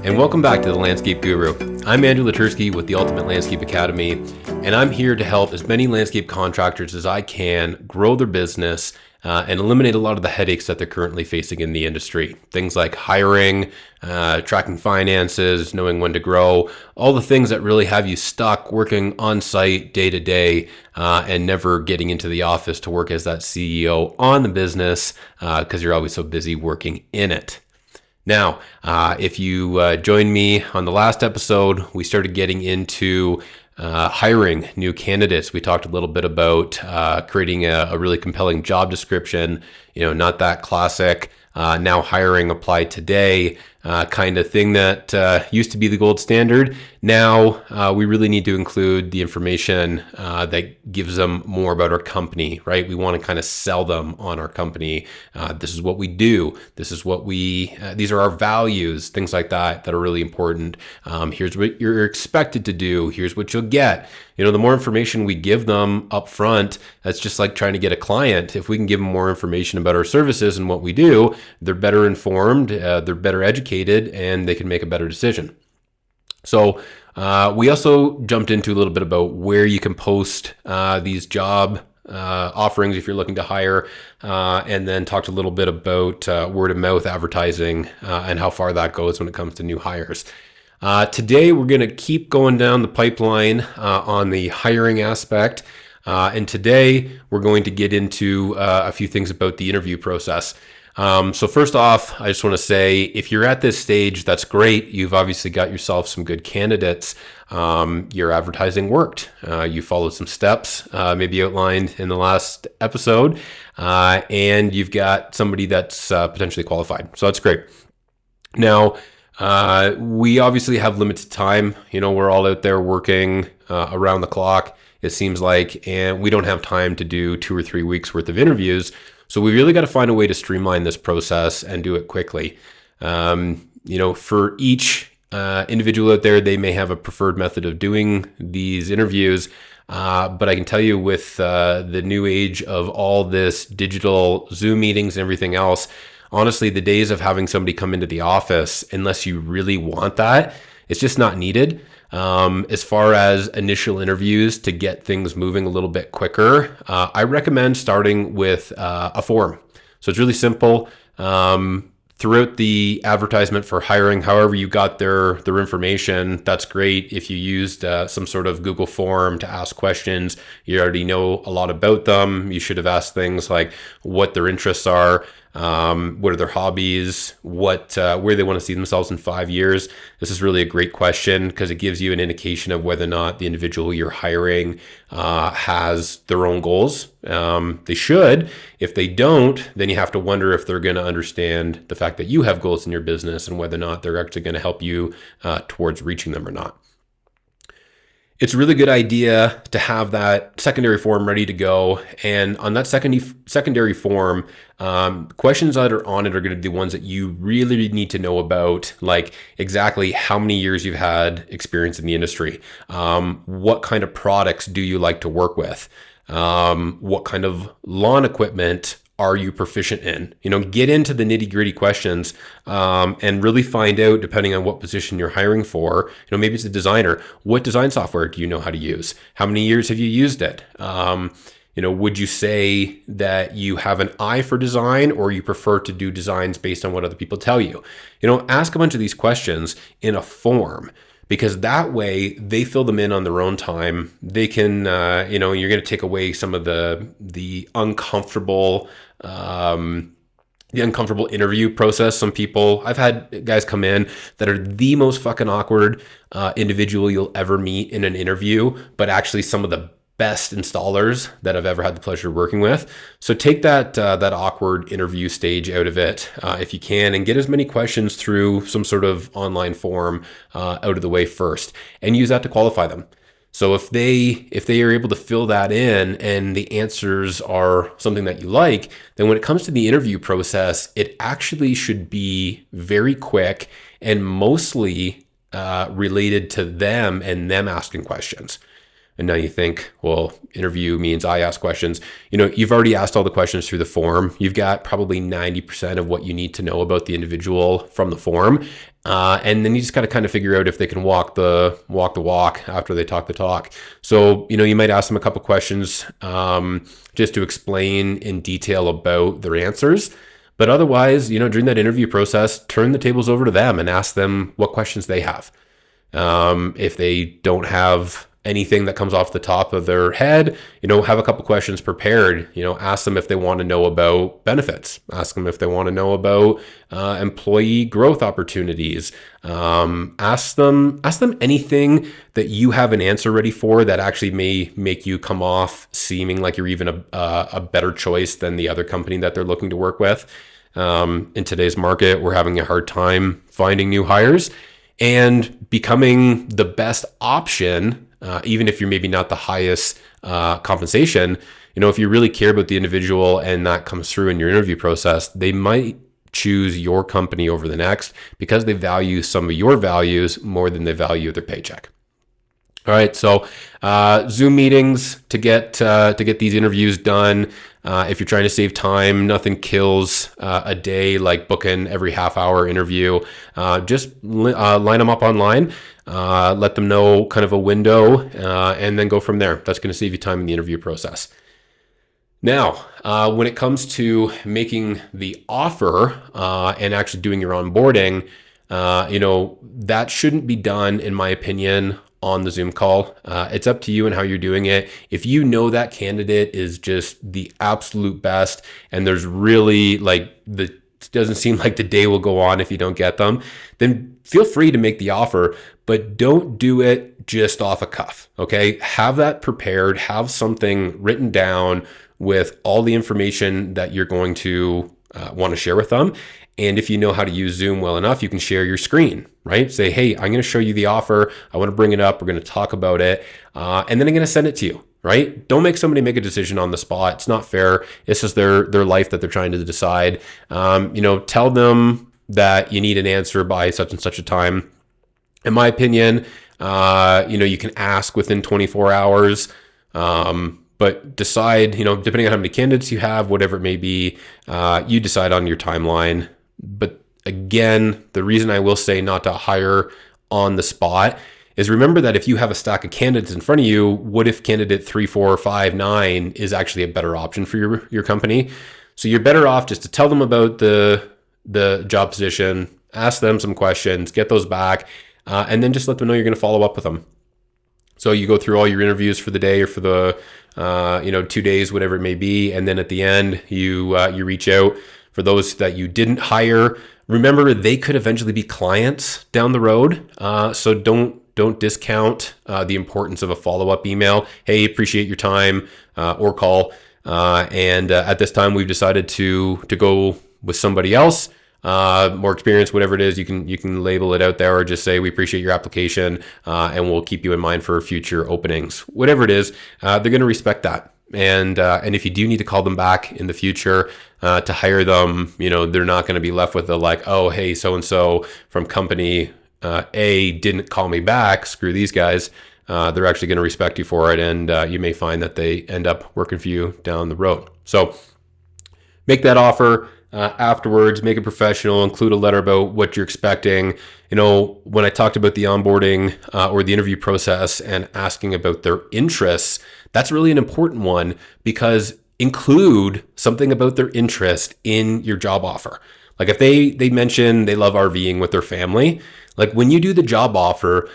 and welcome back to the Landscape Guru. I'm Andrew Latursky with the Ultimate Landscape Academy, and I'm here to help as many landscape contractors as I can grow their business and eliminate a lot of the headaches that they're currently facing in the industry. Things like hiring, tracking finances, knowing when to grow, all the things that really have you stuck working on site day to day and never getting into the office to work as that CEO on the business because you're always so busy working in it. Now, if you joined me on the last episode, we started getting into hiring new candidates. We talked a little bit about creating a really compelling job description, not that classic now hiring applied today kind of thing that used to be the gold standard. Now we really need to include the information that gives them more about our company, right? We want to kind of sell them on our company. This is what we do. This is what these are our values, things like that are really important. Here's what you're expected to do. Here's what you'll get. The more information we give them up front, that's just like trying to get a client. If we can give them more information about our services and what we do, they're better informed, they're better educated, and they can make a better decision. So we also jumped into a little bit about where you can post these job offerings if you're looking to hire, and then talked a little bit about word of mouth advertising and how far that goes when it comes to new hires. Today, we're going to keep going down the pipeline on the hiring aspect. And today, we're going to get into a few things about the interview process. So first off, I just want to say, if you're at this stage, that's great. You've obviously got yourself some good candidates. Your advertising worked. You followed some steps, maybe outlined in the last episode, and you've got somebody that's potentially qualified. So that's great. Now, we obviously have limited time. We're all out there working around the clock, it seems like, and we don't have time to do 2 or 3 weeks worth of interviews. So we really got to find a way to streamline this process and do it quickly. For each individual out there, they may have a preferred method of doing these interviews. But I can tell you with the new age of all this digital Zoom meetings and everything else, honestly, the days of having somebody come into the office, unless you really want that, it's just not needed. As far as initial interviews to get things moving a little bit quicker, I recommend starting with a form. So it's really simple. Throughout the advertisement for hiring, however you got their information, that's great. If you used some sort of Google form to ask questions, you already know a lot about them. You should have asked things like what their interests are, what are their hobbies, where they want to see themselves in 5 years. This is really a great question because it gives you an indication of whether or not the individual you're hiring has their own goals. They should. If they don't, then you have to wonder if they're going to understand the fact that you have goals in your business and whether or not they're actually going to help you towards reaching them or not. It's a really good idea to have that secondary form ready to go. And on that secondary form, questions that are on it are going to be the ones that you really need to know about, like exactly how many years you've had experience in the industry. What kind of products do you like to work with? What kind of lawn equipment are you proficient in? Get into the nitty gritty questions and really find out, depending on what position you're hiring for, maybe it's a designer. What design software do you know how to use? How many years have you used it? Would you say that you have an eye for design or you prefer to do designs based on what other people tell you? Ask a bunch of these questions in a form, because that way they fill them in on their own time. They can, you're going to take away some of the uncomfortable interview process. Some people, I've had guys come in that are the most fucking awkward individual you'll ever meet in an interview, but actually some of the best installers that I've ever had the pleasure of working with. So take that awkward interview stage out of it if you can, and get as many questions through some sort of online form out of the way first, and use that to qualify them. So if they are able to fill that in and the answers are something that you like, then when it comes to the interview process, it actually should be very quick and mostly related to them and them asking questions. And now you think, well, interview means I ask questions. You've already asked all the questions through the form. You've got probably 90% of what you need to know about the individual from the form. And then you just got to kind of figure out if they can walk the walk after they talk the talk. So, you might ask them a couple questions just to explain in detail about their answers. But otherwise, during that interview process, turn the tables over to them and ask them what questions they have. If they don't have anything that comes off the top of their head, have a couple questions prepared. Ask them if they want to know about benefits. Ask them if they want to know about employee growth opportunities. Ask them anything that you have an answer ready for that actually may make you come off seeming like you're even a better choice than the other company that they're looking to work with. In today's market, we're having a hard time finding new hires, and becoming the best option, even if you're maybe not the highest compensation. If you really care about the individual and that comes through in your interview process, they might choose your company over the next because they value some of your values more than they value their paycheck. All right, so Zoom meetings to get these interviews done. If you're trying to save time, nothing kills a day like booking every half-hour interview. Just line them up online, let them know kind of a window, and then go from there. That's going to save you time in the interview process. Now, when it comes to making the offer and actually doing your onboarding, that shouldn't be done, in my opinion, on the Zoom call. It's up to you and how you're doing it. If you know that candidate is just the absolute best and there's really it doesn't seem like the day will go on if you don't get them, then feel free to make the offer, but don't do it just off a cuff. Okay. Have that prepared, have something written down with all the information that you're going to want to share with them. And if you know how to use Zoom well enough, you can share your screen, right? Say, hey, I'm going to show you the offer. I want to bring it up. We're going to talk about it. And then I'm going to send it to you, right? Don't make somebody make a decision on the spot. It's not fair. It's just their life that they're trying to decide. Tell them that you need an answer by such and such a time. In my opinion, you can ask within 24 hours. But decide, depending on how many candidates you have, whatever it may be, you decide on your timeline. But again, the reason I will say not to hire on the spot is remember that if you have a stack of candidates in front of you, what if candidate 3, 4, 5, 9 is actually a better option for your company? So you're better off just to tell them about the job position, ask them some questions, get those back, and then just let them know you're going to follow up with them. So you go through all your interviews for the day or for the 2 days, whatever it may be, and then at the end you reach out for those that you didn't hire. Remember, they could eventually be clients down the road, so don't discount the importance of a follow-up email. Hey, appreciate your time, or call. And at this time, we've decided to go with somebody else. More experience, whatever it is, you can label it out there, or just say we appreciate your application and we'll keep you in mind for future openings. Whatever it is, they're going to respect that. And if you do need to call them back in the future to hire them, they're not going to be left with oh, hey, so and so from company A didn't call me back. Screw these guys. They're actually going to respect you for it, and you may find that they end up working for you down the road. So make that offer. Afterwards, make it professional, include a letter about what you're expecting. When I talked about the onboarding or the interview process and asking about their interests, that's really an important one, because include something about their interest in your job offer. Like if they mention they love RVing with their family, like when you do the job offer,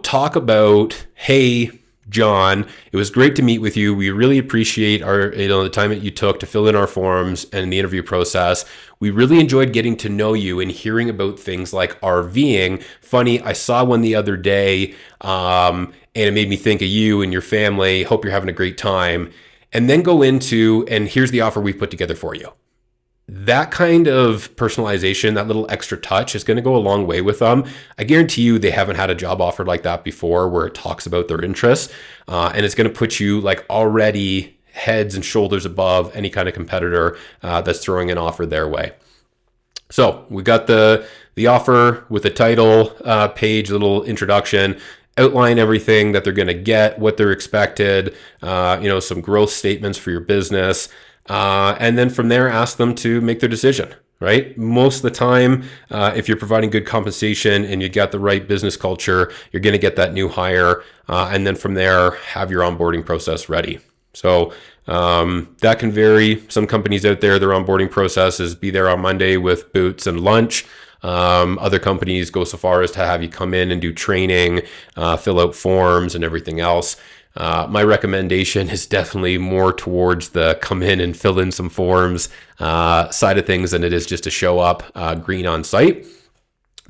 talk about, hey, John, it was great to meet with you. We really appreciate the time that you took to fill in our forms and the interview process. We really enjoyed getting to know you and hearing about things like RVing. Funny, I saw one the other day, and it made me think of you and your family. Hope you're having a great time. And then go into, and here's the offer we put together for you. That kind of personalization, that little extra touch is going to go a long way with them. I guarantee you they haven't had a job offer like that before where it talks about their interests. And it's going to put you already heads and shoulders above any kind of competitor that's throwing an offer their way. So we got the offer with the title page, little introduction. outline everything that they're going to get, what they're expected, some growth statements for your business. And then from there, ask them to make their decision, right? Most of the time, if you're providing good compensation and you got the right business culture, you're going to get that new hire. And then from there, have your onboarding process ready. So that can vary. Some companies out there, their onboarding process is be there on Monday with boots and lunch. Other companies go so far as to have you come in and do training, fill out forms and everything else. My recommendation is definitely more towards the come in and fill in some forms side of things than it is just to show up green on site.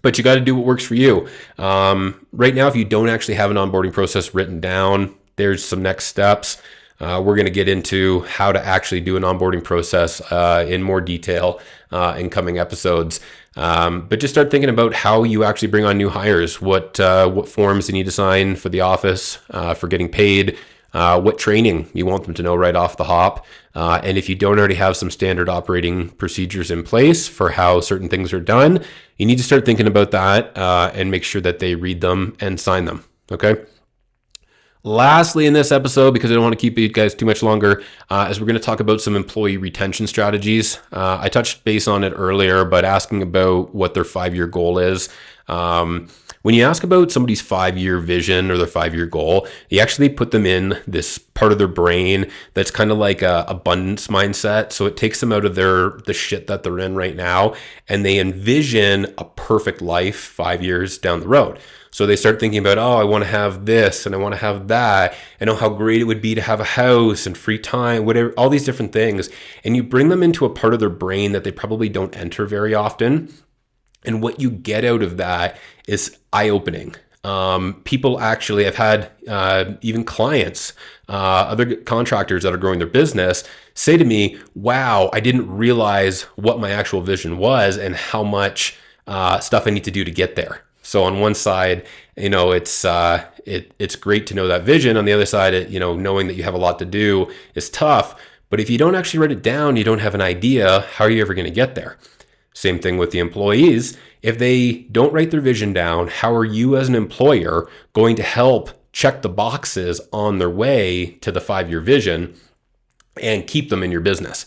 But you got to do what works for you. Right now, if you don't actually have an onboarding process written down, there's some next steps. We're going to get into how to actually do an onboarding process in more detail in coming episodes. But just start thinking about how you actually bring on new hires, what forms they need to sign for the office, for getting paid, what training you want them to know right off the hop. And if you don't already have some standard operating procedures in place for how certain things are done, you need to start thinking about that and make sure that they read them and sign them. Okay. Lastly, in this episode, because I don't want to keep you guys too much longer, is we're going to talk about some employee retention strategies. I touched base on it earlier, but asking about what their 5-year goal is. When you ask about somebody's 5-year vision or their 5-year goal, you actually put them in this part of their brain that's kind of like a abundance mindset. So it takes them out of the shit that they're in right now, and they envision a perfect life 5 years down the road. So they start thinking about, I want to have this and I want to have that. I know how great it would be to have a house and free time, whatever, all these different things. And you bring them into a part of their brain that they probably don't enter very often. And what you get out of that is eye-opening. People actually, I've had even clients, other contractors that are growing their business say to me, wow, I didn't realize what my actual vision was and how much stuff I need to do to get there. So on one side, it's great to know that vision. On the other side, knowing that you have a lot to do is tough. But if you don't actually write it down, you don't have an idea, how are you ever going to get there? Same thing with the employees. If they don't write their vision down, how are you as an employer going to help check the boxes on their way to the 5-year vision and keep them in your business?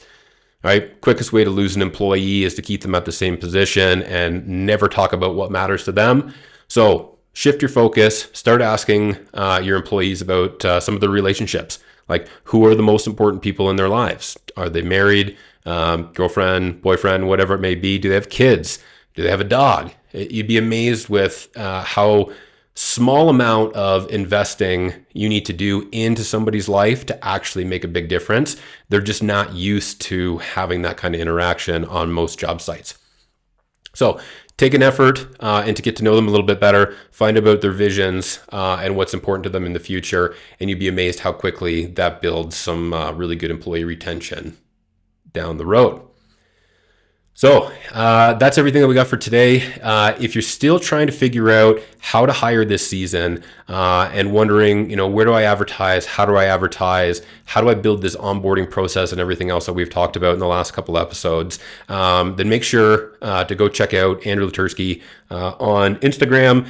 Right? Quickest way to lose an employee is to keep them at the same position and never talk about what matters to them. So shift your focus, start asking your employees about some of the relationships, like who are the most important people in their lives? Are they married, girlfriend, boyfriend, whatever it may be? Do they have kids? Do they have a dog? You'd be amazed with how small amount of investing you need to do into somebody's life to actually make a big difference. They're just not used to having that kind of interaction on most job sites. So take an effort and to get to know them a little bit better, find about their visions and what's important to them in the future. And you'd be amazed how quickly that builds some really good employee retention down the road. So that's everything that we got for today. If you're still trying to figure out how to hire this season and wondering, where do I advertise? How do I advertise? How do I build this onboarding process and everything else that we've talked about in the last couple episodes? Then make sure to go check out Andrew Latursky on Instagram.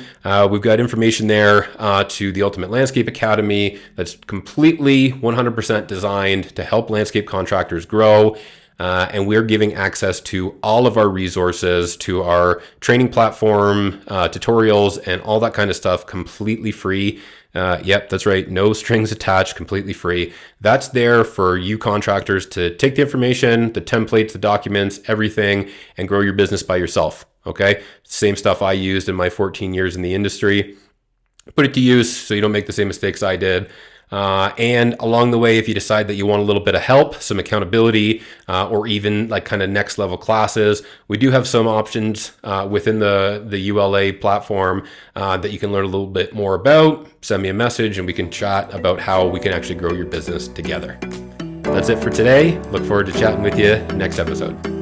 We've got information there to the Ultimate Landscape Academy that's completely 100% designed to help landscape contractors grow. And we're giving access to all of our resources, to our training platform, tutorials, and all that kind of stuff completely free. Yep, that's right. No strings attached, completely free. That's there for you contractors to take the information, the templates, the documents, everything, and grow your business by yourself. Okay. Same stuff I used in my 14 years in the industry. Put it to use so you don't make the same mistakes I did. And along the way, if you decide that you want a little bit of help, some accountability, or even like kind of next level classes, we do have some options within the ULA platform that you can learn a little bit more about. Send me a message and we can chat about how we can actually grow your business together. That's it for today. Look forward to chatting with you next episode.